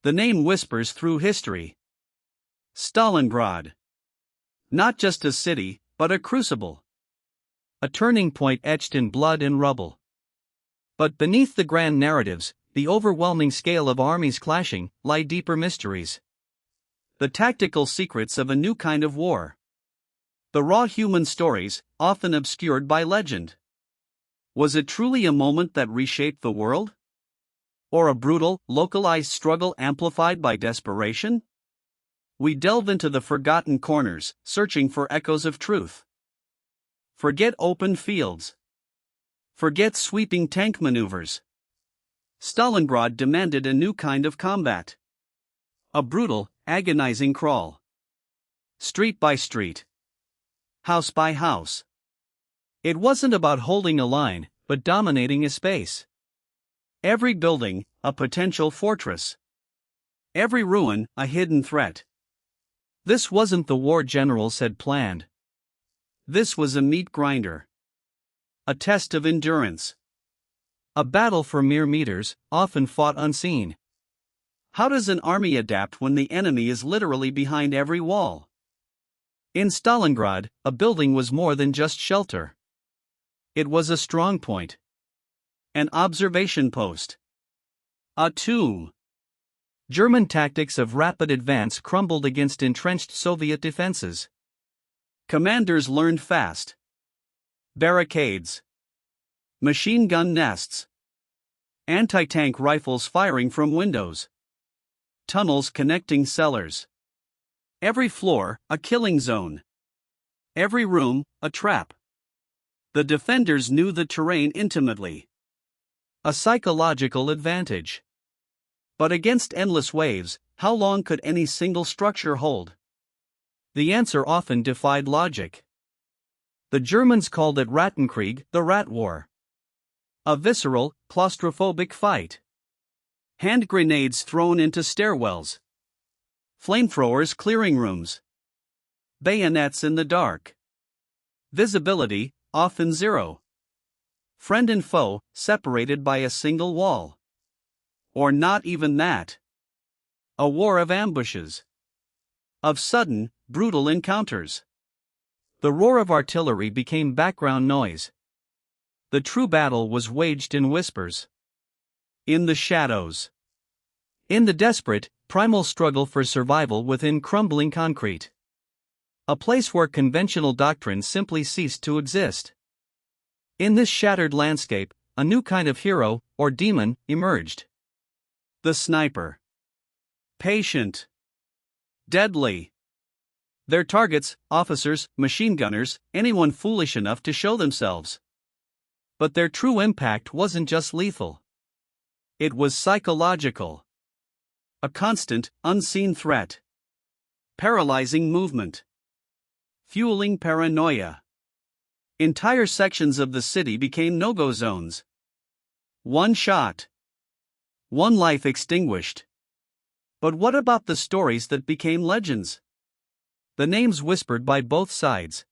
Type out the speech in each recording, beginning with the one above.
The name whispers through history. Stalingrad. Not just a city, but a crucible. A turning point etched in blood and rubble. But beneath the grand narratives, the overwhelming scale of armies clashing, lie deeper mysteries. The tactical secrets of a new kind of war. The raw human stories, often obscured by legend. Was it truly a moment that reshaped the world? Or a brutal, localized struggle amplified by desperation? We delve into the forgotten corners, searching for echoes of truth. Forget open fields. Forget sweeping tank maneuvers. Stalingrad demanded a new kind of combat. A brutal, agonizing crawl. Street by street. House by house. It wasn't about holding a line, but dominating a space. Every building, a potential fortress. Every ruin, a hidden threat. This wasn't the war generals had planned. This was a meat grinder. A test of endurance. A battle for mere meters, often fought unseen. How does an army adapt when the enemy is literally behind every wall? In Stalingrad, a building was more than just shelter. It was a strong point. An observation post. A tomb. German tactics of rapid advance crumbled against entrenched Soviet defenses. Commanders learned fast. Barricades. Machine gun nests. Anti-tank rifles firing from windows. Tunnels connecting cellars. Every floor, a killing zone. Every room, a trap. The defenders knew the terrain intimately. A psychological advantage. But against endless waves, how long could any single structure hold? The answer often defied logic. The Germans called it Rattenkrieg, the Rat War. A visceral, claustrophobic fight. Hand grenades thrown into stairwells. Flamethrowers clearing rooms. Bayonets in the dark. Visibility, often zero. Friend and foe, separated by a single wall. Or not even that. A war of ambushes. Of sudden, brutal encounters. The roar of artillery became background noise. The true battle was waged in whispers. In the shadows. In the desperate, primal struggle for survival within crumbling concrete. A place where conventional doctrine simply ceased to exist. In this shattered landscape, a new kind of hero, or demon, emerged. The sniper. Patient. Deadly. Their targets, officers, machine gunners, anyone foolish enough to show themselves. But their true impact wasn't just lethal. It was psychological. A constant, unseen threat. Paralyzing movement. Fueling paranoia. Entire sections of the city became no-go zones. One shot. One life extinguished. But what about the stories that became legends? The names whispered by both sides.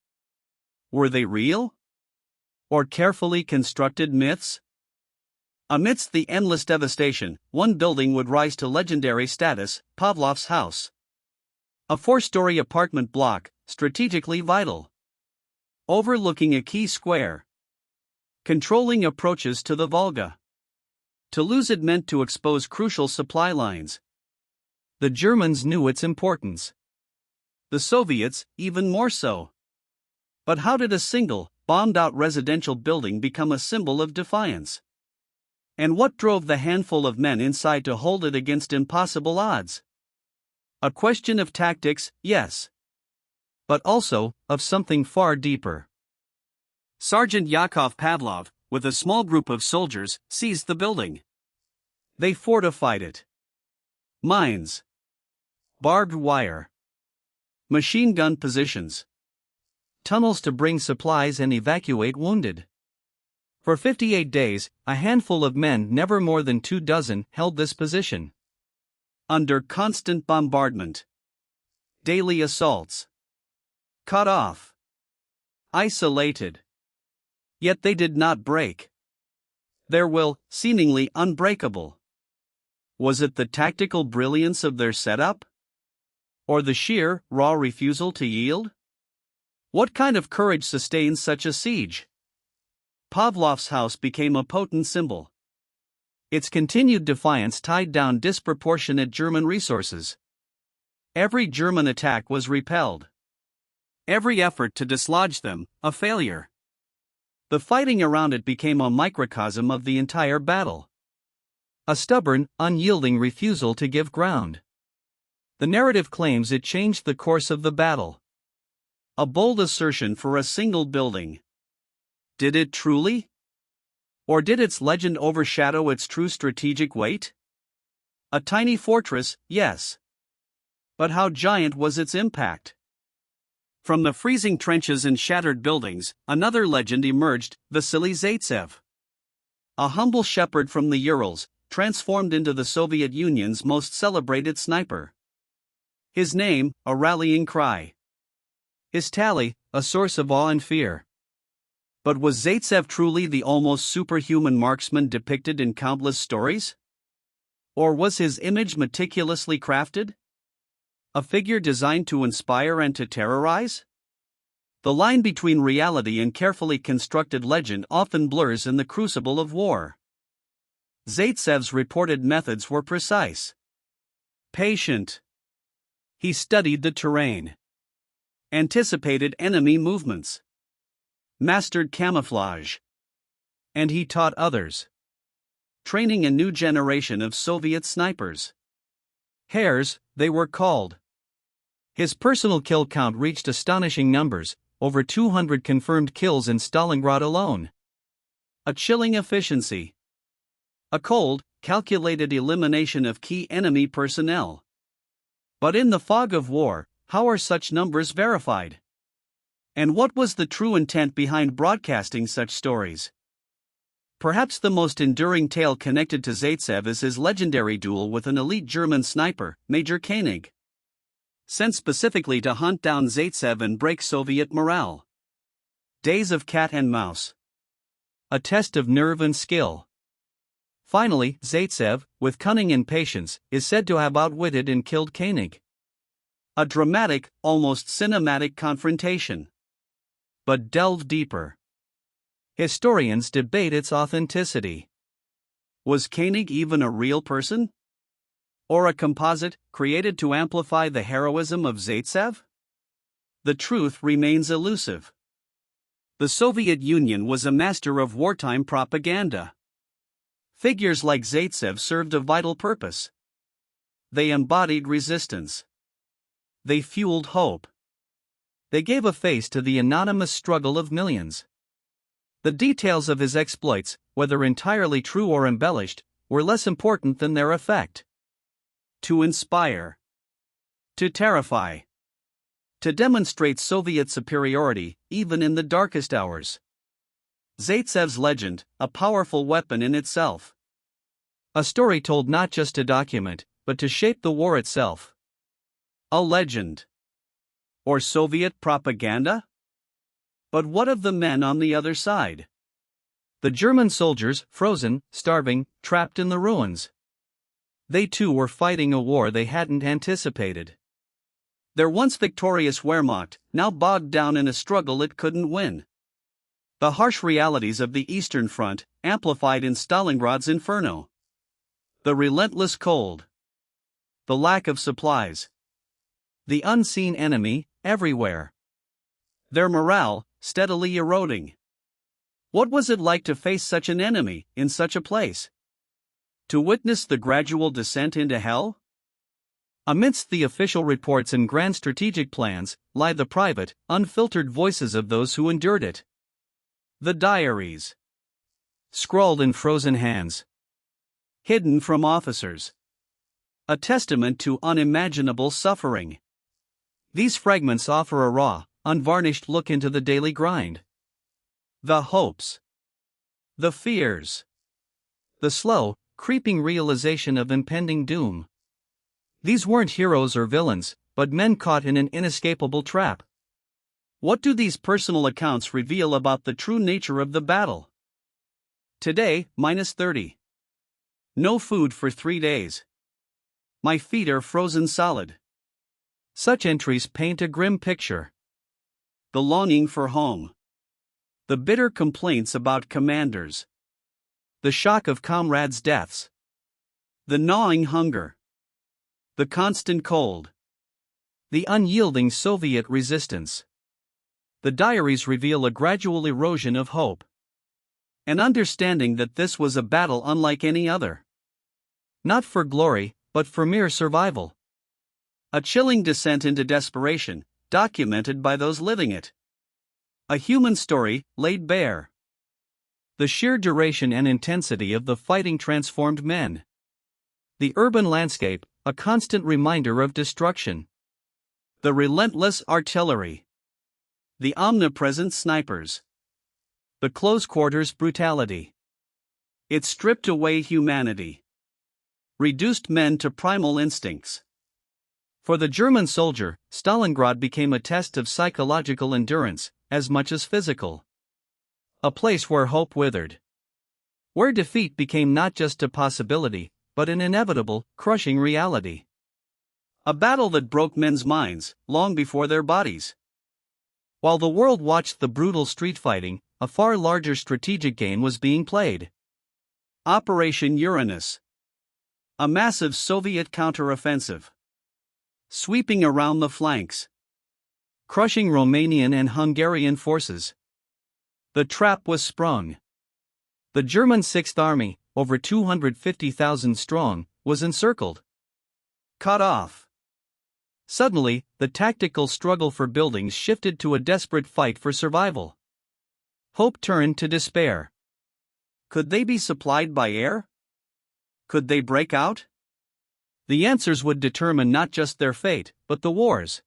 Were they real? Or carefully constructed myths? Amidst the endless devastation, one building would rise to legendary status, Pavlov's house. A 4-story apartment block, strategically vital. Overlooking a key square. Controlling approaches to the Volga. To lose it meant to expose crucial supply lines. The Germans knew its importance. The Soviets, even more so. But how did a single, bombed-out residential building become a symbol of defiance? And what drove the handful of men inside to hold it against impossible odds? A question of tactics, yes. But also, of something far deeper. Sergeant Yakov Pavlov, with a small group of soldiers, seized the building. They fortified it. Mines. Barbed wire. Machine gun positions. Tunnels to bring supplies and evacuate wounded. For 58 days, a handful of men, never more than 24, held this position. Under constant bombardment. Daily assaults. Cut off. Isolated. Yet they did not break. Their will, seemingly unbreakable. Was it the tactical brilliance of their setup? Or the sheer, raw refusal to yield? What kind of courage sustains such a siege? Pavlov's house became a potent symbol. Its continued defiance tied down disproportionate German resources. Every German attack was repelled. Every effort to dislodge them, a failure. The fighting around it became a microcosm of the entire battle. A stubborn, unyielding refusal to give ground. The narrative claims it changed the course of the battle. A bold assertion for a single building. Did it truly? Or did its legend overshadow its true strategic weight? A tiny fortress, yes. But how giant was its impact? From the freezing trenches and shattered buildings, another legend emerged, Vasily Zaitsev. A humble shepherd from the Urals, transformed into the Soviet Union's most celebrated sniper. His name, a rallying cry. His tally, a source of awe and fear. But was Zaitsev truly the almost superhuman marksman depicted in countless stories? Or was his image meticulously crafted? A figure designed to inspire and to terrorize? The line between reality and carefully constructed legend often blurs in the crucible of war. Zaitsev's reported methods were precise. Patient. He studied the terrain. Anticipated enemy movements. Mastered camouflage. And he taught others. Training a new generation of Soviet snipers. Hares, they were called. His personal kill count reached astonishing numbers, over 200 confirmed kills in Stalingrad alone. A chilling efficiency. A cold, calculated elimination of key enemy personnel. But in the fog of war, how are such numbers verified? And what was the true intent behind broadcasting such stories? Perhaps the most enduring tale connected to Zaitsev is his legendary duel with an elite German sniper, Major Koenig. Sent specifically to hunt down Zaitsev and break Soviet morale. Days of cat and mouse. A test of nerve and skill. Finally, Zaitsev, with cunning and patience, is said to have outwitted and killed Koenig. A dramatic, almost cinematic confrontation. But delve deeper. Historians debate its authenticity. Was Koenig even a real person? Or a composite, created to amplify the heroism of Zaitsev? The truth remains elusive. The Soviet Union was a master of wartime propaganda. Figures like Zaitsev served a vital purpose. They embodied resistance. They fueled hope. They gave a face to the anonymous struggle of millions. The details of his exploits, whether entirely true or embellished, were less important than their effect. To inspire. To terrify. To demonstrate Soviet superiority, even in the darkest hours. Zaitsev's legend, a powerful weapon in itself. A story told not just to document, but to shape the war itself. A legend. Or Soviet propaganda? But what of the men on the other side? The German soldiers, frozen, starving, trapped in the ruins. They too were fighting a war they hadn't anticipated. Their once victorious Wehrmacht, now bogged down in a struggle it couldn't win. The harsh realities of the Eastern Front, amplified in Stalingrad's inferno. The relentless cold. The lack of supplies. The unseen enemy, everywhere. Their morale, steadily eroding. What was it like to face such an enemy, in such a place? To witness the gradual descent into hell? Amidst the official reports and grand strategic plans, lie the private, unfiltered voices of those who endured it. The diaries. Scrawled in frozen hands. Hidden from officers. A testament to unimaginable suffering. These fragments offer a raw, unvarnished look into the daily grind. The hopes. The fears. The slow, creeping realization of impending doom. These weren't heroes or villains, but men caught in an inescapable trap. What do these personal accounts reveal about the true nature of the battle? Today, -30. No food for 3 days. My feet are frozen solid. Such entries paint a grim picture. The longing for home. The bitter complaints about commanders. The shock of comrades' deaths. The gnawing hunger. The constant cold. The unyielding Soviet resistance. The diaries reveal a gradual erosion of hope. An understanding that this was a battle unlike any other. Not for glory, but for mere survival. A chilling descent into desperation, documented by those living it. A human story, laid bare. The sheer duration and intensity of the fighting transformed men. The urban landscape, a constant reminder of destruction. The relentless artillery. The omnipresent snipers. The close quarters brutality. It stripped away humanity. Reduced men to primal instincts. For the German soldier, Stalingrad became a test of psychological endurance, as much as physical. A place where hope withered. Where defeat became not just a possibility, but an inevitable, crushing reality. A battle that broke men's minds, long before their bodies. While the world watched the brutal street fighting, a far larger strategic game was being played. Operation Uranus. A massive Soviet counteroffensive. Sweeping around the flanks. Crushing Romanian and Hungarian forces. The trap was sprung. The German Sixth Army, over 250,000 strong, was encircled. Cut off. Suddenly, the tactical struggle for buildings shifted to a desperate fight for survival. Hope turned to despair. Could they be supplied by air? Could they break out? The answers would determine not just their fate, but the war's.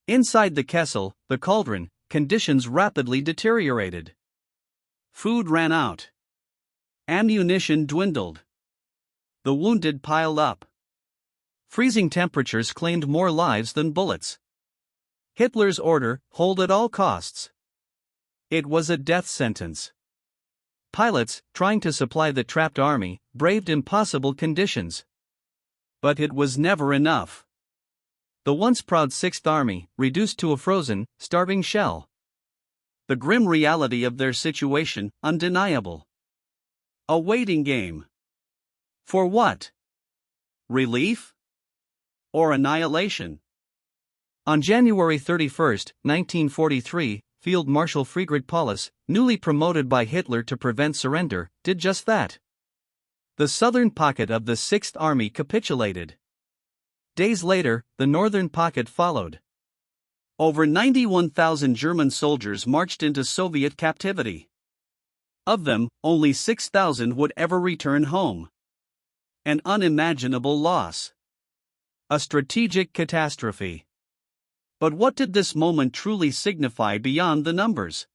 Inside the Kessel, the cauldron, conditions rapidly deteriorated. Food ran out. Ammunition dwindled. The wounded piled up. Freezing temperatures claimed more lives than bullets. Hitler's order, hold at all costs. It was a death sentence. Pilots, trying to supply the trapped army, braved impossible conditions. But it was never enough. The once proud Sixth Army, reduced to a frozen, starving shell. The grim reality of their situation, undeniable. A waiting game. For what? Relief? Or annihilation? On January 31, 1943, Field Marshal Friedrich Paulus, newly promoted by Hitler to prevent surrender, did just that. The southern pocket of the Sixth Army capitulated. Days later, the northern pocket followed. Over 91,000 German soldiers marched into Soviet captivity. Of them, only 6,000 would ever return home. An unimaginable loss. A strategic catastrophe. But what did this moment truly signify beyond the numbers?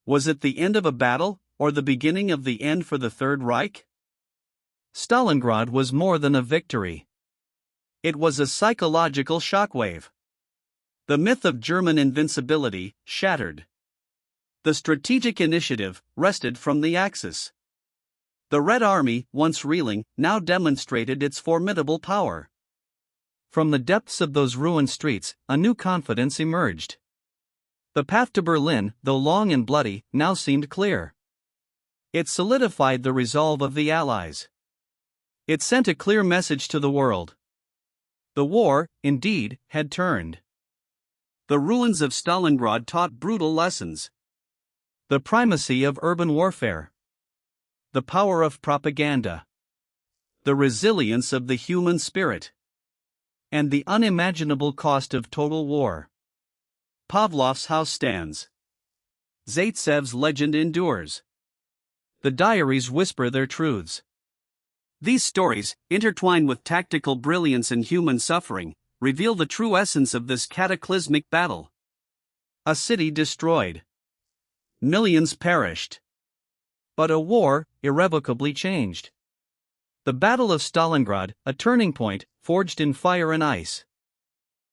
Was it the end of a battle, or the beginning of the end for the Third Reich? Stalingrad was more than a victory. It was a psychological shockwave. The myth of German invincibility shattered. The strategic initiative wrested from the Axis. The Red Army, once reeling, now demonstrated its formidable power. From the depths of those ruined streets, a new confidence emerged. The path to Berlin, though long and bloody, now seemed clear. It solidified the resolve of the Allies. It sent a clear message to the world. The war, indeed, had turned. The ruins of Stalingrad taught brutal lessons. The primacy of urban warfare. The power of propaganda. The resilience of the human spirit. And the unimaginable cost of total war. Pavlov's house stands. Zaitsev's legend endures. The diaries whisper their truths. These stories, intertwined with tactical brilliance and human suffering, reveal the true essence of this cataclysmic battle. A city destroyed. Millions perished. But a war irrevocably changed. The Battle of Stalingrad, a turning point, forged in fire and ice.